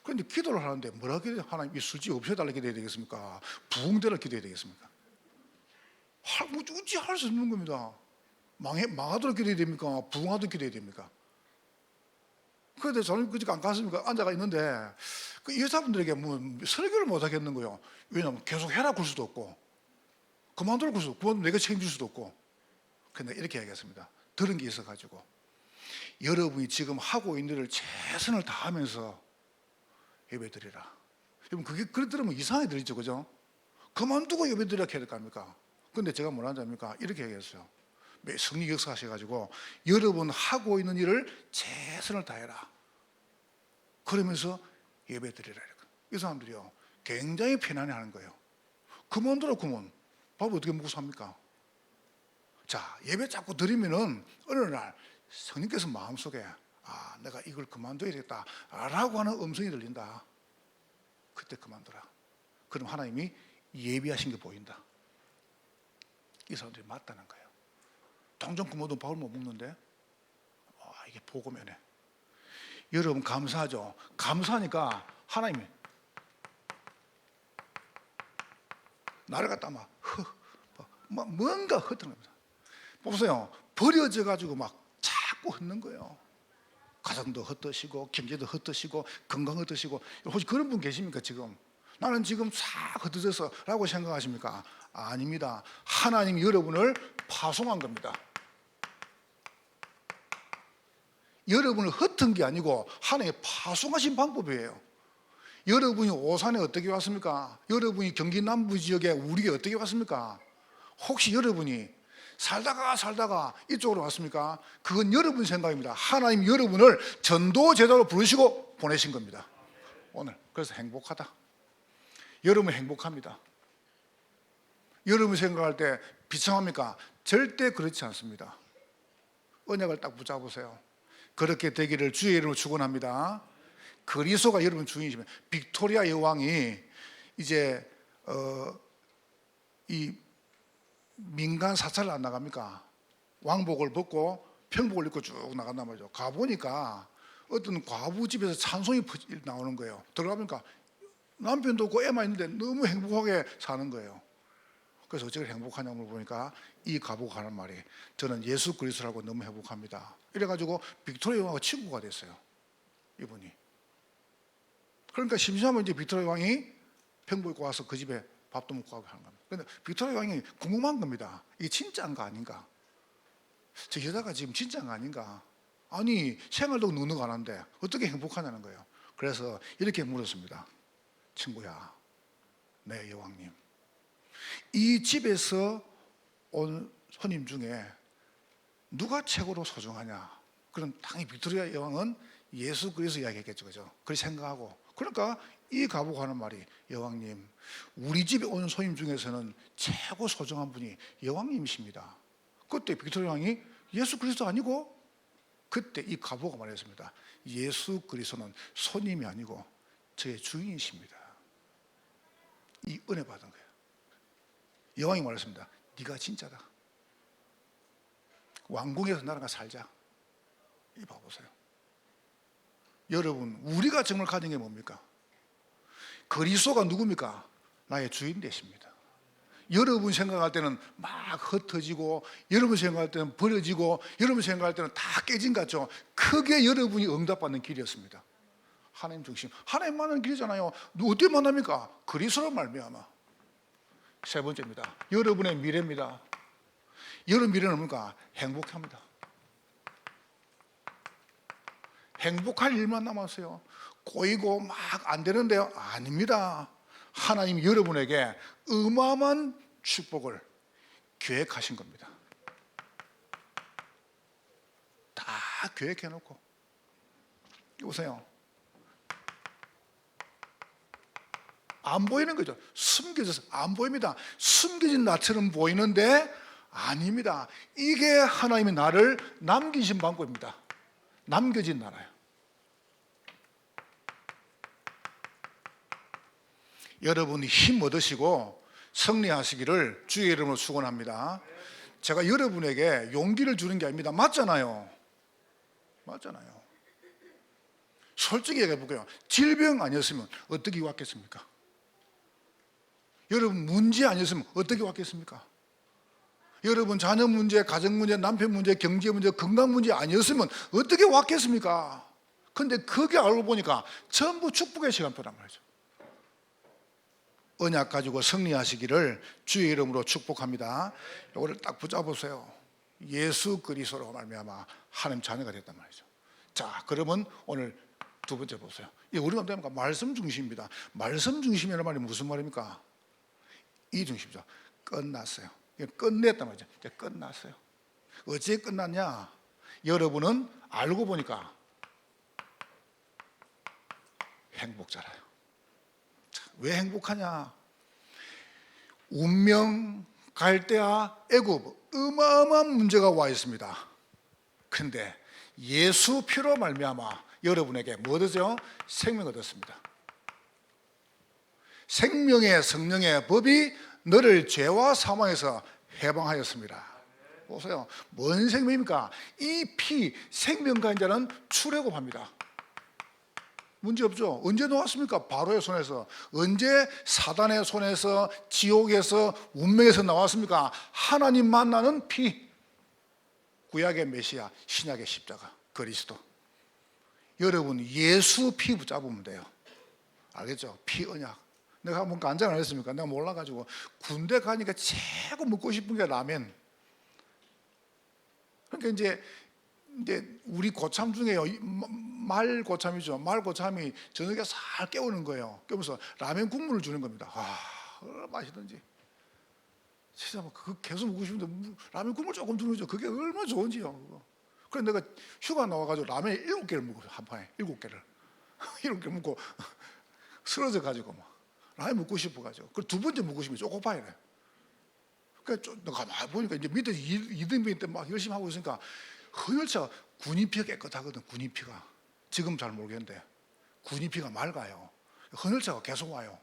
그런데 기도를 하는데 뭐라 기도해야 하나님 이 술집 없애달라 기도해야 되겠습니까? 부흥되라 기도해야 되겠습니까? 어찌 할 수 없는 겁니다. 망하도록 기도해야 됩니까? 부흥하도록 기도해야 됩니까? 그런데 저는 그저께 안 갔습니까? 앉아가 있는데 그 여자분들에게 뭐 설교를 못 하겠는 거예요. 왜냐하면 계속 해라 굴 수도 없고 그만두라 굴 수도 없고 그만 내가 책임질 수도 없고. 근데 이렇게 얘기했습니다. 들은 게 있어가지고 여러분이 지금 하고 있는 일을 최선을 다하면서 예배드리라. 여러분 그게 그래 들으면 이상하게 들리죠, 그죠? 그만두고 예배드리라 해야 될 거 아닙니까? 근데 제가 뭐라 하냐니까 이렇게 얘기했어요. 성령 역사하셔가지고 여러분 하고 있는 일을 최선을 다해라. 그러면서 예배드리라. 이 사람들이요 굉장히 편안해하는 거예요. 그만두라 그만. 밥 어떻게 먹고 삽니까? 자 예배 자꾸 드리면은 어느 날 성령께서 마음속에 내가 이걸 그만둬야겠다 라고 하는 음성이 들린다. 그때 그만둬라. 그럼 하나님이 예비하신 게 보인다. 이 사람들이 맞다는 거예요. 동전 구멍도 밥을 못 먹는데 이게 복음이네. 여러분 감사하죠. 감사하니까 하나님이 나를 갖다 막 뭔가 흩어는 겁니다. 보세요. 버려져 가지고 막 자꾸 흩는 거예요. 가정도 흩으시고 경제도 흩으시고 건강 흩으시고. 혹시 그런 분 계십니까? 지금 나는 지금 싹 흩어져서 라고 생각하십니까? 아닙니다. 하나님이 여러분을 파송한 겁니다. 여러분을 흩은 게 아니고 하나님이 파송하신 방법이에요. 여러분이 오산에 어떻게 왔습니까? 여러분이 경기 남부 지역에 우리에 어떻게 왔습니까? 혹시 여러분이 살다가 이쪽으로 왔습니까? 그건 여러분 생각입니다. 하나님 여러분을 전도 제자로 부르시고 보내신 겁니다. 오늘 그래서 행복하다. 여러분 행복합니다. 여러분 생각할 때 비참합니까? 절대 그렇지 않습니다. 언약을 딱 붙잡으세요. 그렇게 되기를 주의 이름으로 축원합니다. 그리스도가 여러분 주인이시면 빅토리아 여왕이 이제 이 민간 사찰을 안 나갑니까? 왕복을 벗고 평복을 입고 쭉 나간단 말이죠. 가보니까 어떤 과부 집에서 찬송이 나오는 거예요. 들어가보니까 남편도 없고 애만 있는데 너무 행복하게 사는 거예요. 그래서 어떻게 행복하냐고 물어보니까 이 과부가 하는 말이 저는 예수 그리스도라고 너무 행복합니다. 이래가지고 빅토리아 왕하고 친구가 됐어요. 이분이. 그러니까 심심하면 이제 빅토리아 왕이 평복 입고 와서 그 집에 밥도 먹고 하고 하는 겁니다. 그런데 빅토리아 왕이 궁금한 겁니다. 이게 진짜인가 아닌가? 저 여자가 지금 진짜인가 아닌가? 아니 생활도 누누가 안 하는데 어떻게 행복하냐는 거예요. 그래서 이렇게 물었습니다. 친구야, 네 여왕님, 이 집에서 온 손님 중에 누가 최고로 소중하냐? 그럼 당연히 빅토리아 여왕은 예수 그리스도 이야기했겠죠, 그죠? 그렇게 생각하고, 그러니까 이 과부가 하는 말이 여왕님, 우리 집에 오는 손님 중에서는 최고 소중한 분이 여왕님이십니다. 그때 빅토리아 왕이 예수 그리스도 아니고, 그때 이 과부가 말했습니다. 예수 그리스도는 손님이 아니고 저의 주인이십니다. 이 은혜 받은 거예요. 여왕이 말했습니다. 네가 진짜다. 왕궁에서 나랑 살자. 이 봐보세요. 여러분, 우리가 정말 가진 게 뭡니까? 그리스도가 누굽니까? 나의 주인 되십니다. 여러분 생각할 때는 막 흩어지고, 여러분 생각할 때는 버려지고, 여러분 생각할 때는 다 깨진 것 같죠? 크게 여러분이 응답받는 길이었습니다. 하나님 중심, 하나님 만나는 길이잖아요. 어떻게 만납니까? 그리스도로 말미암아. 세 번째입니다. 여러분의 미래입니다. 여러분 미래는 뭡니까? 행복합니다. 행복할 일만 남았어요. 꼬이고 막 안 되는데요? 아닙니다. 하나님이 여러분에게 어마어마한 축복을 계획하신 겁니다. 다 계획해놓고. 보세요. 안 보이는 거죠. 숨겨져서 안 보입니다. 숨겨진 나처럼 보이는데 아닙니다. 이게 하나님이 나를 남기신 방법입니다. 남겨진 나라예요. 여러분이 힘 얻으시고 승리하시기를 주의 이름으로 축원합니다. 제가 여러분에게 용기를 주는 게 아닙니다. 맞잖아요. 맞잖아요. 솔직히 얘기해 볼게요. 질병 아니었으면 어떻게 왔겠습니까? 여러분 문제 아니었으면 어떻게 왔겠습니까? 여러분 자녀 문제, 가정 문제, 남편 문제, 경제 문제, 건강 문제 아니었으면 어떻게 왔겠습니까? 그런데 그게 알고 보니까 전부 축복의 시간표란 말이죠. 언약 가지고 승리하시기를 주의 이름으로 축복합니다. 이거를 딱 붙잡으세요. 예수 그리스도로 말미암아 하나님 자녀가 됐단 말이죠. 자, 그러면 오늘 두 번째 보세요. 이게 우리가 뭡니까? 말씀 중심입니다. 말씀 중심이라는 말이 무슨 말입니까? 이 중심이죠. 끝났어요. 끝냈단 말이죠. 이제 끝났어요. 어찌 끝났냐? 여러분은 알고 보니까 행복자라요. 왜 행복하냐? 운명, 갈대아, 애굽 어마어마한 문제가 와 있습니다. 그런데 예수 피로 말미암아 여러분에게 뭐 얻으세요? 생명 얻었습니다. 생명의 성령의 법이 너를 죄와 사망에서 해방하였습니다. 보세요. 뭔 생명입니까? 이 피, 생명가인 자는 출애굽합니다. 문제 없죠. 언제 나왔습니까? 바로의 손에서. 언제 사단의 손에서, 지옥에서, 운명에서 나왔습니까? 하나님 만나는 피. 구약의 메시아, 신약의 십자가, 그리스도. 여러분, 예수 피 붙잡으면 돼요. 알겠죠? 피 언약. 내가 한번 간증 안 했습니까? 내가 몰라가지고 군대 가니까 최고 먹고 싶은 게 라면. 그러니까 이제 우리 고참 중에요, 말 고참이죠. 말 고참이 저녁에 살 깨우는 거예요. 깨우면서 라면 국물을 주는 겁니다. 얼마나 맛있던지. 진짜 막 그거 계속 먹고 싶은데 라면 국물 조금 주는 거죠. 그게 얼마나 좋은지요. 그거. 그래 내가 휴가 나와가지고 라면 7개를 먹었어요. 한 판에 7개를 7개 먹고 쓰러져 가지고 막 라면 먹고 싶어가지고. 그 두 번째 먹고 싶으면 초코파이래. 그러니까 가만히 보니까 이제 밑에 이등병 때 막 열심히 하고 있으니까 헌혈차가 군인피가 깨끗하거든. 군인피가 지금 잘 모르겠는데 군인피가 맑아요. 헌혈차가 계속 와요.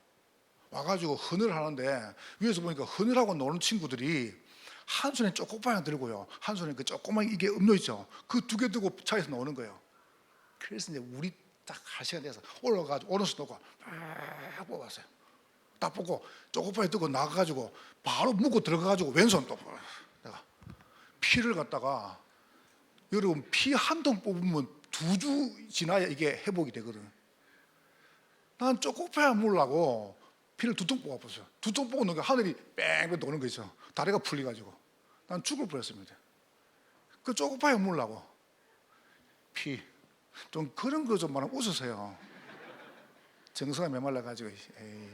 와가지고 헌혈을 하는데 위에서 보니까 헌혈하고 노는 친구들이 한 손에 초코파이 하나 들고요, 한 손에 그 조그만 이게 음료 있죠. 그 두 개 들고 차에서 나오는 거예요. 그래서 이제 우리 딱 할 시간 돼서 올라가가지고 오른손 놓고 딱 뽑았어요. 딱 뽑고 초코파이 들고 나가가지고 바로 묻고 들어가가지고 왼손 또 내가 피를 갖다가, 여러분 피 한 통 뽑으면 2주 지나야 이게 회복이 되거든. 난 초코파이 먹으려고 피를 2통 뽑아봤어요. 2통 뽑고 놓으니까 하늘이 뺑뺑 도는 거 있죠. 다리가 풀려가지고 난 죽을 뻔했습니다. 그 초코파이 먹으려고 피. 좀 그런 거 좀 말하면 웃으세요. 정서가 메말라가지고. 에이,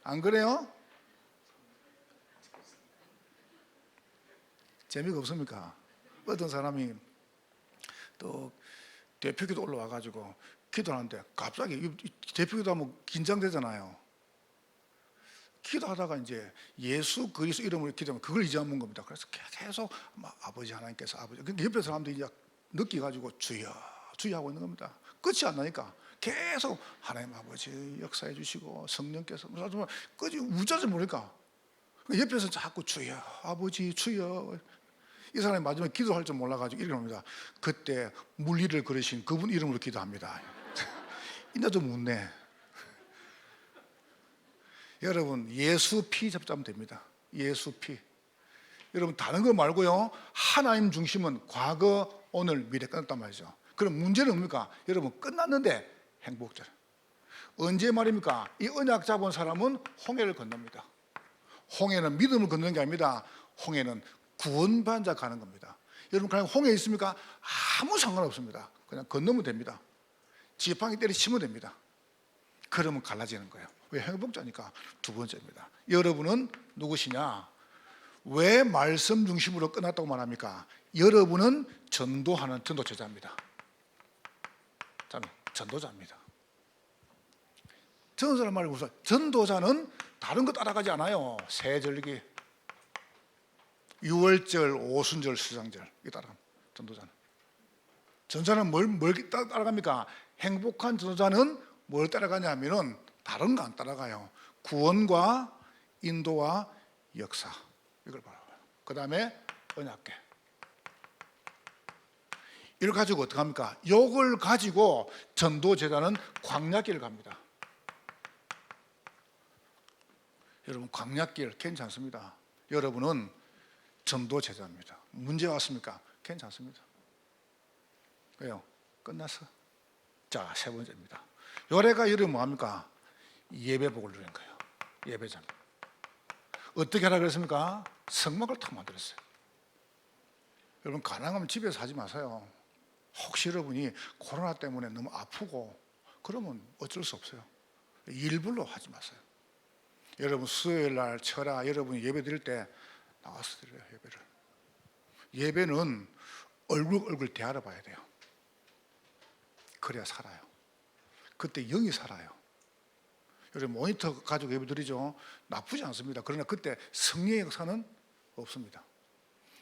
안 그래요? 재미가 없습니까? 어떤 사람이 또 대표기도 올라와가지고 기도하는데 갑자기 대표기도 하면 긴장되잖아요. 기도하다가 이제 예수 그리스도 이름으로 기도하면 그걸 이제 묻는 겁니다. 그래서 계속 아버지 하나님께서 아버지. 그러니까 옆에 사람들이 이제 느끼가지고 주여 주여 하고 있는 겁니다. 끝이 안 나니까 계속 하나님 아버지 역사해 주시고 성령께서 끝이 우자지 모르니까 옆에서 자꾸 주여 아버지 주여. 이 사람이 마지막에 기도할 줄 몰라가지고 이렇게 합니다. 그때 물리를 걸으신 그분 이름으로 기도합니다. 이나 좀 묻네. 여러분 예수 피 잡자면 됩니다. 예수 피. 여러분 다른 거 말고요, 하나님 중심은 과거 오늘 미래 끝났단 말이죠. 그럼 문제는 뭡니까? 여러분 끝났는데 행복절. 언제 말입니까? 이 언약 잡은 사람은 홍해를 건넙니다. 홍해는 믿음을 건너는 게 아닙니다. 홍해는 구원받은 자 가는 겁니다. 여러분 그냥 홍해에 있습니까? 아무 상관없습니다. 그냥 건너면 됩니다. 지팡이 때리치면 됩니다. 그러면 갈라지는 거예요. 왜? 행복자니까. 두 번째입니다. 여러분은 누구시냐? 왜 말씀 중심으로 끝났다고 말합니까? 여러분은 전도하는 전도제자입니다. 전도자입니다. 전도자란 말이 무슨? 전도자는 다른 거 따라가지 않아요. 세절기, 유월절, 오순절, 수장절 이게 따라갑니다. 전도자는. 전도자는 뭘 따라갑니까? 행복한 전도자는 뭘 따라가냐면은 다른 거 안 따라가요. 구원과 인도와 역사 이걸 바라봐요. 그 다음에 언약궤. 이걸 가지고 어떻게 합니까? 이걸 가지고 전도제자는 광야길을 갑니다. 여러분 광야길 괜찮습니다. 여러분은 전도제자입니다. 문제 왔습니까? 괜찮습니다. 왜요? 끝났어. 자, 세 번째입니다. 요래가 여러분 뭐합니까? 예배복을 누린 거예요. 예배자입니다. 어떻게 하라 그랬습니까? 성막을 탁 만들었어요. 여러분 가능하면 집에서 하지 마세요. 혹시 여러분이 코로나 때문에 너무 아프고 그러면 어쩔 수 없어요. 일부러 하지 마세요. 여러분 수요일 날 철야 여러분이 예배 드릴 때 나와서 드려요. 예배를. 예배는 얼굴 대하러 봐야 돼요. 그래야 살아요. 그때 영이 살아요. 여러분 모니터 가지고 예배 드리죠. 나쁘지 않습니다. 그러나 그때 승리의 역사는 없습니다.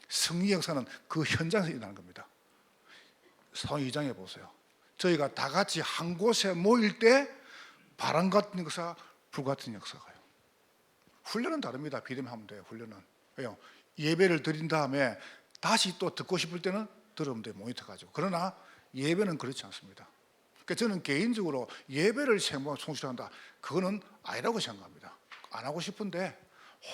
승리의 역사는 그 현장에서 일어나는 겁니다. 사도행 2장에 보세요. 저희가 다 같이 한 곳에 모일 때 바람 같은 역사가 불같은 역사가요. 훈련은 다릅니다. 비대면하면 돼요. 훈련은. 왜요? 예배를 드린 다음에 다시 또 듣고 싶을 때는 들으면 돼요. 모니터 가지고. 그러나 예배는 그렇지 않습니다. 그러니까 저는 개인적으로 예배를 성실한다, 그거는 아니라고 생각합니다. 안 하고 싶은데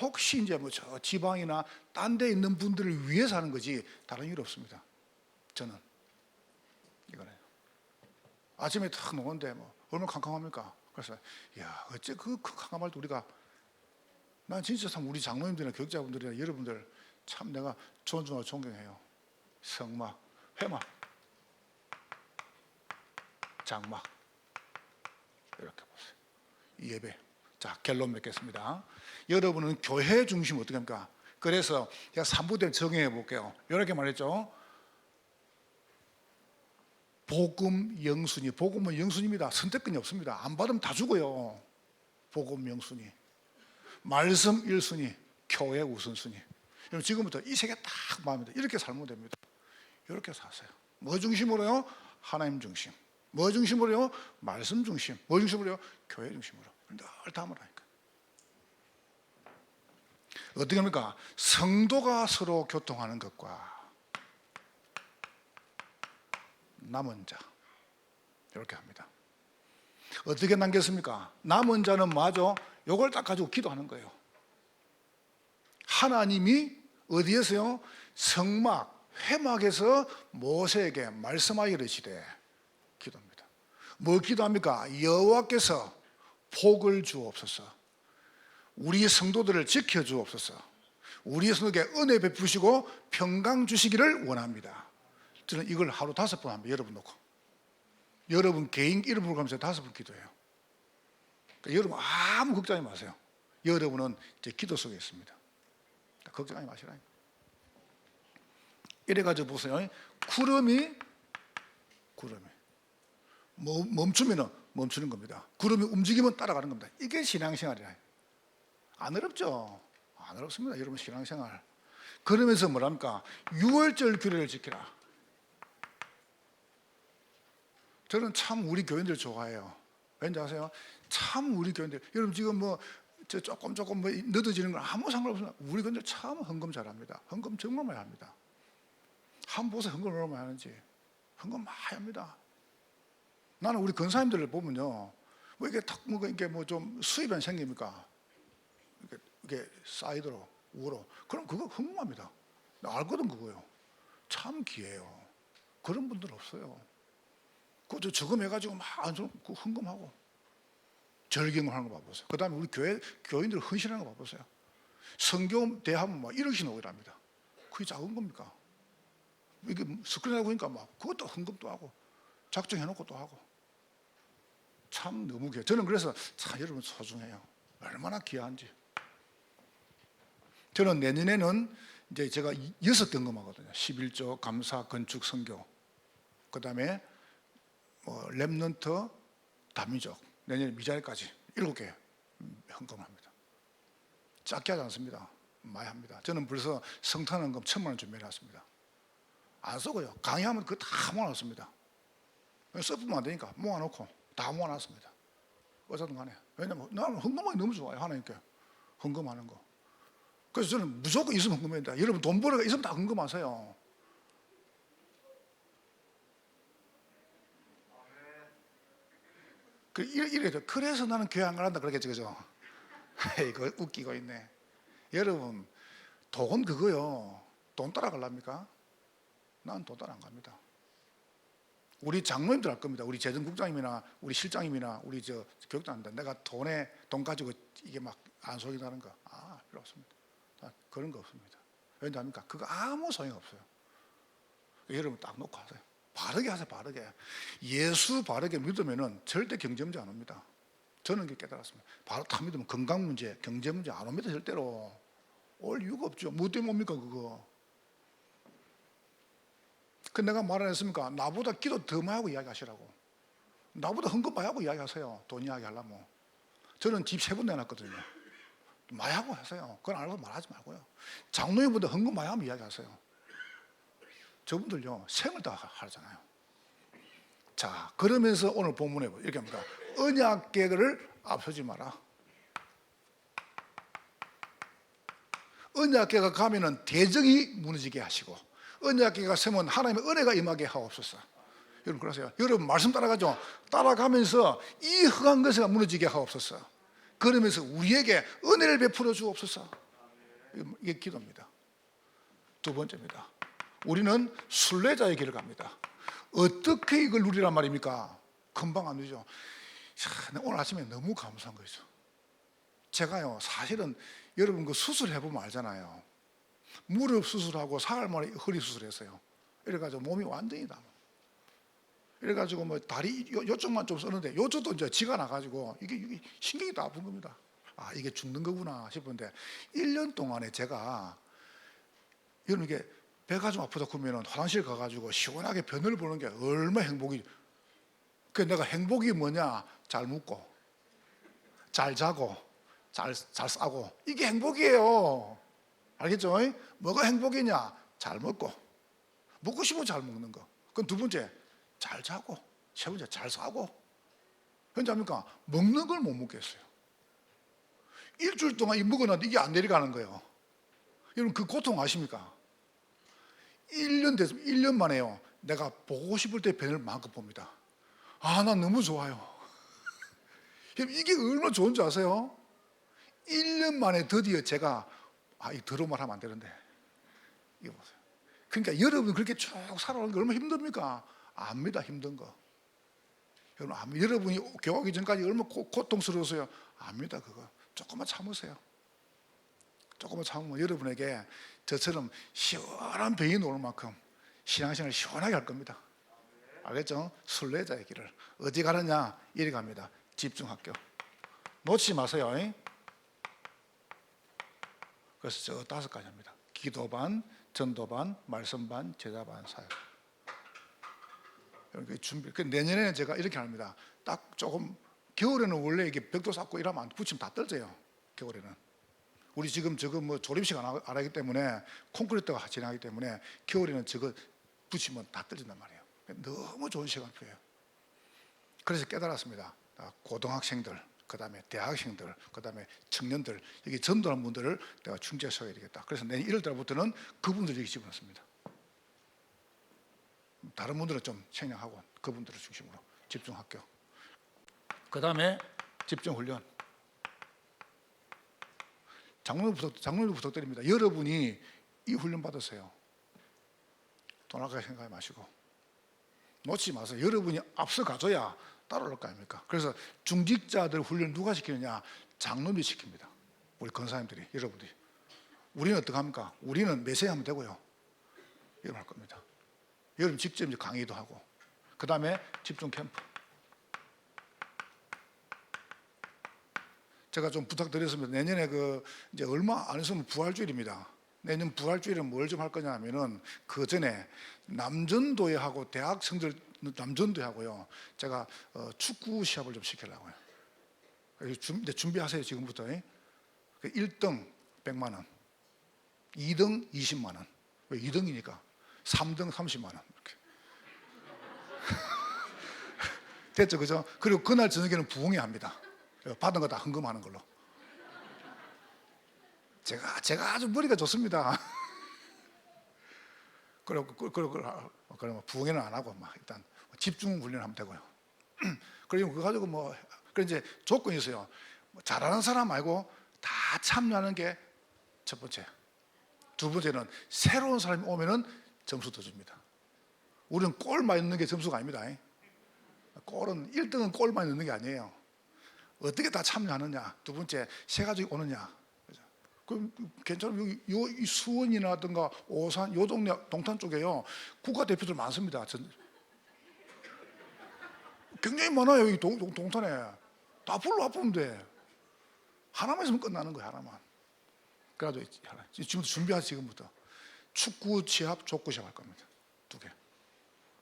혹시 이제 뭐 저 지방이나 딴 데 있는 분들을 위해서 하는 거지 다른 일 없습니다. 저는 이거는 아침에 탁 노는데 뭐 얼마나 캄캄합니까? 그래서 야, 어째 그 캄캄할 때 우리가, 난 진짜 참 우리 장로님들이나 교육자분들이나 여러분들 참 내가 존중하고 존경해요. 성막, 회막, 장막 이렇게 보세요. 이 예배. 자, 결론 맺겠습니다. 여러분은 교회 중심 어떻게 합니까? 그래서 제가 3부대 정의해 볼게요. 이렇게 말했죠. 복음 영순위. 복음은 영순위입니다. 선택권이 없습니다. 안 받으면 다 죽어요. 복음 영순위. 말씀 1순위, 교회 우선순위. 여러분 지금부터 이 세계 딱 마음입니다. 이렇게 살면 됩니다. 이렇게 사세요. 뭐 중심으로요? 하나님 중심. 뭐 중심으로요? 말씀 중심. 뭐 중심으로요? 교회 중심으로. 늘 담으라니까. 어떻게 합니까? 성도가 서로 교통하는 것과 남은 자, 이렇게 합니다. 어떻게 남겼습니까? 남은 자는 맞아. 요걸 딱 가지고 기도하는 거예요. 하나님이 어디에서요? 성막, 회막에서 모세에게 말씀하여 이르시되, 기도합니다. 뭐 기도합니까? 여호와께서 복을 주옵소서. 우리 성도들을 지켜 주옵소서. 우리 성도에게 은혜 베푸시고 평강 주시기를 원합니다. 저는 이걸 하루 5번 합니다. 여러분 놓고. 여러분 개인 이름 부르면서 5번 기도해요. 그러니까 여러분 아무 걱정하지 마세요. 여러분은 제 기도 속에 있습니다. 걱정하지 마시라. 이래가지고 보세요. 구름이 멈추면 멈추는 겁니다. 구름이 움직이면 따라가는 겁니다. 이게 신앙생활이라. 안 어렵죠? 안 어렵습니다. 여러분 신앙생활. 그러면서 뭐랍니까? 6월절 규례를 지키라. 저는 참 우리 교인들 좋아해요. 왠지 아세요? 참 우리 교인들, 여러분 지금 뭐 조금 뭐 늦어지는 건 아무 상관없습니다. 우리 교인들 참 헌금 잘합니다. 헌금 정말 많이 합니다. 한번 보세요. 헌금 얼마나 많이 하는지. 헌금 많이 합니다. 나는 우리 권사님들을 보면요, 뭐 이게 탁 뭐 이게 뭐 좀 수입이 안 생깁니까? 이게 사이드로 우로, 그럼 그거 헌금합니다. 나 알거든 그거요. 참 귀해요. 그런 분들 없어요. 그거 저금해가지고 막 그 헌금하고 절경을 하는 거 봐보세요. 그 다음에 우리 교인들 헌신하는 거 봐보세요. 성경 대하면 막 1억씩 나오랍니다. 그게 작은 겁니까? 이게 스크린하고 보니까 막 그것도 헌금도 하고 작정해놓고 또 하고 참 너무 귀해요. 저는 그래서 참 여러분 소중해요. 얼마나 귀한지. 저는 내년에는 이제 제가 6 경험하거든요. 11조, 감사, 건축, 선교. 그 다음에 렘넌트, 다민족. 내년에 미자일까지 7개 헌금합니다. 작게 하지 않습니다. 많이 합니다. 저는 벌써 성탄 헌금 1,000만 원 준비해놨습니다. 안 쓰고요. 강의하면 그거 다 모아놨습니다. 써보면 안 되니까 모아놓고 다 모아놨습니다. 어쨌든 간에. 왜냐면 나는 헌금하기 너무 좋아요. 하나님께 헌금하는 거. 그래서 저는 무조건 있으면 헌금해야 된다. 여러분 돈 벌어가 있으면 다 헌금하세요. 이래도 그래서 나는 교회 안 간다 그러겠죠, 그죠? 이거 웃기고 있네. 여러분 돈 그거요. 돈 따라가랍니까? 난 돈 따라 안 갑니다. 우리 장로님들 할 겁니다. 우리 재정국장님이나 우리 실장님이나 우리 교육장님들, 내가 돈 가지고 이게 막 안 속인다는 거 필요 없습니다. 그런 거 없습니다. 왜냐합니까? 그거 아무 소용 없어요. 여러분 딱 놓고 하세요. 바르게 하세요. 바르게. 예수 바르게 믿으면은 절대 경제 문제 안 옵니다. 저는 그렇게 깨달았습니다. 바로 딱 믿으면 건강 문제, 경제 문제 안 옵니다. 절대로. 올 이유가 없죠. 뭐 때문에 옵니까 그거. 그 내가 말 안 했습니까? 나보다 기도 더 많이 하고 이야기하시라고. 나보다 헌금 많이 하고 이야기하세요. 돈 이야기하려면. 저는 집 3번 내놨거든요. 많이 하고 하세요. 그건 알고 말하지 말고요. 장로님보다 헌금 많이 하면 이야기하세요. 저분들요 생을 다 하잖아요. 자, 그러면서 오늘 본문에 이렇게 합니다. 언약 계획을 앞서지 마라. 언약궤가 가면은 대적이 무너지게 하시고, 언약궤가 서면 하나님의 은혜가 임하게 하옵소서. 여러분 그러세요. 여러분 말씀 따라가죠. 따라가면서 이 흑한 것을 무너지게 하옵소서. 그러면서 우리에게 은혜를 베풀어 주옵소서. 이게 기도입니다. 두 번째입니다. 우리는 순례자의 길을 갑니다. 어떻게 이걸 누리란 말입니까? 금방 안 누리죠. 오늘 아침에 너무 감사한 거죠. 제가요, 사실은 여러분 그 수술해보면 알잖아요. 무릎 수술하고 사흘 만에 허리 수술했어요. 이래가지고 몸이 완전히 다. 이래가지고 뭐 다리 요쪽만 좀 쓰는데 요쪽도 이제 지가 나가지고 이게 신경이 다 아픈 겁니다. 아, 이게 죽는 거구나 싶은데 1년 동안에 제가 여러분 이게 배가 좀 아프다 그러면 화장실 가가지고 시원하게 변을 보는 게 얼마나 행복이. 그 내가 행복이 뭐냐? 잘 묵고 잘 자고 잘 싸고 이게 행복이에요. 알겠죠? 뭐가 행복이냐? 잘 먹고 싶으면 잘 먹는 거. 그럼 두 번째 잘 자고, 세 번째 잘 사고. 현재 합니까? 먹는 걸 못 먹겠어요. 일주일 동안 먹어놨는데 이게 안 내려가는 거예요. 여러분 그 고통 아십니까? 1년 됐으면 1년 만에요. 내가 보고 싶을 때 변을 마음껏 봅니다. 아, 난 너무 좋아요. 이게 얼마나 좋은지 아세요? 1년 만에 드디어 제가 이 더러운 말 하면 안 되는데 이거 보세요. 그러니까 여러분 그렇게 쭉 살아가는 게 얼마나 힘듭니까? 압니다. 힘든 거. 여러분이 교화하기 전까지 얼마나 고통스러웠어요. 압니다. 그거 조금만 참으세요. 조금만 참으면 여러분에게 저처럼 시원한 병이 오는 만큼 신앙생활을 시원하게 할 겁니다. 알겠죠? 순례자의 길을 어디 가느냐? 이리 갑니다. 집중학교 놓치지 마세요. 그래서 저 5가지입니다. 기도 반, 전도 반, 말씀 반, 제자 반, 사역. 준비. 내년에는 제가 이렇게 합니다. 딱 조금 겨울에는 원래 이게 벽도 쌓고 이러면 안 붙이면 다 떨어져요. 겨울에는 우리 지금 저거 뭐 조립식 안 하기 때문에 콘크리트가 진행하기 때문에 겨울에는 저거 붙이면 다 떨어진단 말이에요. 너무 좋은 시간표예요. 그래서 깨달았습니다. 고등학생들, 그 다음에 대학생들, 그 다음에 청년들, 여기 전도하는 분들을 내가 충족시켜야 되겠다. 그래서 내년 1월 달부터는 그분들을 여기 집어넣습니다. 다른 분들은 좀 생략하고 그분들을 중심으로 집중학교. 그 다음에 집중훈련. 장로님 부탁드립니다. 여러분이 이 훈련 받으세요. 돈 아까게 생각하지 마시고 놓치지 마세요. 여러분이 앞서 가줘야 따라올 거 아닙니까? 그래서 중직자들 훈련 누가 시키느냐? 장로님이 시킵니다. 우리 권사님들이, 여러분들이. 우리는 어떻게 합니까? 우리는 메시지 하면 되고요. 이런 할 겁니다. 여러분 직접 이제 강의도 하고, 그 다음에 집중 캠프. 제가 좀 부탁드렸습니다. 내년에 이제 얼마 안 있으면 부활주일입니다. 내년 부활주일은 뭘 좀 할 거냐 하면은 그 전에 남전도회 하고 대학생들 남전도회 하고요. 제가 축구 시합을 좀 시키려고요. 준비하세요 지금부터. 1등 100만 원, 2등 20만 원. 왜 2등이니까 3등 30만 원 이렇게. 됐죠, 그죠? 그리고 그날 저녁에는 부흥회 합니다. 받은 거 다 헌금하는 걸로. 제가 아주 머리가 좋습니다. 그러면 부흥회는 안 하고 막 일단 집중 훈련하면 되고요. 그리고 그거 가지고 그래 이제 조건이 있어요. 잘하는 사람 말고 다 참여하는 게 첫 번째. 두 번째는 새로운 사람이 오면은 점수 더 줍니다. 우리는 골만 넣는 게 점수가 아닙니다. 골은 1등은 골만 넣는 게 아니에요. 어떻게 다 참여하느냐. 두 번째, 새 가족이 오느냐. 그럼 괜찮아요. 이 수원이라든가 오산, 요 동네 동탄 쪽에요. 국가대표들 많습니다. 굉장히 많아요. 이 동탄에. 다 불러 부르면 돼. 하나만 있으면 끝나는 거예요. 하나만. 그래도 지금부터 준비하세요. 지금부터. 축구 시합, 족구 시합 할 겁니다. 2개.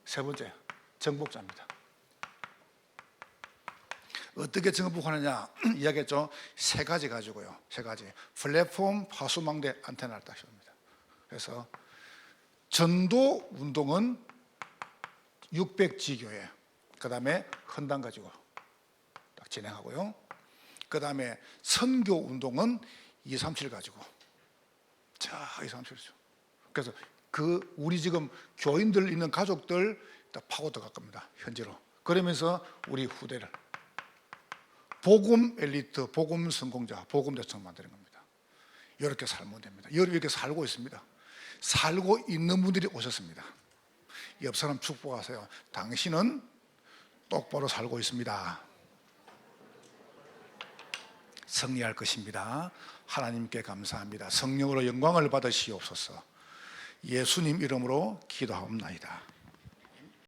세 번째, 정복자입니다. 어떻게 정복하느냐 이야기했죠. 3가지 가지고요. 3가지. 플랫폼, 파수망대, 안테나를 딱 씌웁니다. 그래서 전도 운동은 600지교회, 그 다음에 헌당 가지고 딱 진행하고요. 그 다음에 선교 운동은 237 가지고 자, 이상한 소리죠. 그래서 우리 지금 교인들 있는 가족들 다 파고 들어갈 겁니다. 현재로. 그러면서 우리 후대를 복음 엘리트, 복음 성공자, 복음 대청 만드는 겁니다. 이렇게 살면 됩니다. 이렇게 살고 있습니다. 살고 있는 분들이 오셨습니다. 옆 사람 축복하세요. 당신은 똑바로 살고 있습니다. 승리할 것입니다. 하나님께 감사합니다. 성령으로 영광을 받으시옵소서. 예수님 이름으로 기도하옵나이다.